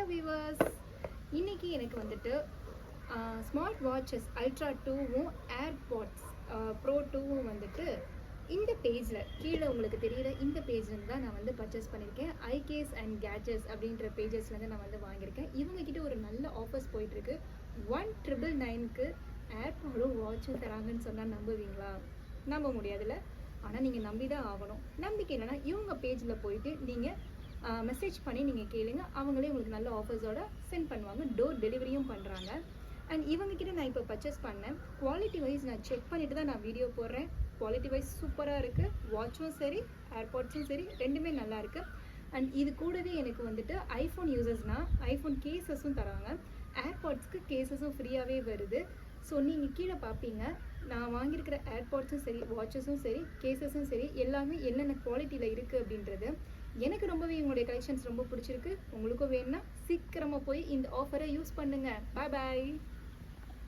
Viewers, இன்னைக்கு எனக்கு வந்துட்டு ஸ்மார்ட் வாட்சஸ் அல்ட்ரா 2வும் ஏர்பாட்ஸ் ப்ரோ 2வும் வந்துட்டு இந்த பேஜில் கீழே உங்களுக்கு தெரியுற இந்த பேஜ்லேருந்து தான் நான் வந்து பர்ச்சேஸ் பண்ணியிருக்கேன். ஐகேஸ் அண்ட் கேட்ஜெட்ஸ் அப்படின்ற பேஜஸ்லேருந்து நான் வந்து வாங்கியிருக்கேன். இவங்ககிட்ட ஒரு நல்ல ஆஃபர்ஸ் போயிட்டுருக்கு. 1999க்கு ஏர்பாடும் வாட்சும் தராங்கன்னு சொன்னால் நம்புவீங்களா? நம்ப முடியாதுல்ல. ஆனால் நீங்கள் நம்பி தான் ஆகணும். நம்பிக்கை இல்லைன்னா இவங்க பேஜில் போயிட்டு நீங்கள் மெசேஜ் பண்ணி நீங்கள் கேளுங்க. அவங்களே உங்களுக்கு நல்ல ஆஃபர்ஸோட சென்ட் பண்ணுவாங்க. டோர் டெலிவரியும் பண்ணுறாங்க. அண்ட் இவங்ககிட்ட நான் இப்போ பர்ச்சேஸ் பண்ணேன். குவாலிட்டி வைஸ் நான் செக் பண்ணிவிட்டு தான் நான் வீடியோ போடுறேன். குவாலிட்டி வைஸ் சூப்பராக இருக்குது. வாட்சும் சரி, ஏர்பாட்ஸும் சரி, ரெண்டுமே நல்லா இருக்குது. அண்ட் இது கூடவே எனக்கு வந்துட்டு ஐஃபோன் யூசர்ஸ்னால் ஐஃபோன் கேசஸும் தராங்க. ஏர்பாட்ஸ்க்கு கேசஸும் ஃப்ரீயாகவே வருது. ஸோ நீங்கள் கீழே பார்ப்பீங்க. நான் வாங்கியிருக்கிற ஏர்பாட்ஸும் சரி, வாட்சஸும் சரி, கேசஸும் சரி, எல்லாமே என்னென்ன குவாலிட்டியில் இருக்குது அப்படின்றது. எனக்கு ரொம்பவே உங்களுடைய கலெக்ஷன்ஸ் ரொம்ப பிடிச்சிருக்கு. உங்களுக்கும் வேணும்னா சீக்கிரமாக போய் இந்த ஆஃபரை யூஸ் பண்ணுங்கள். பாய் பாய்.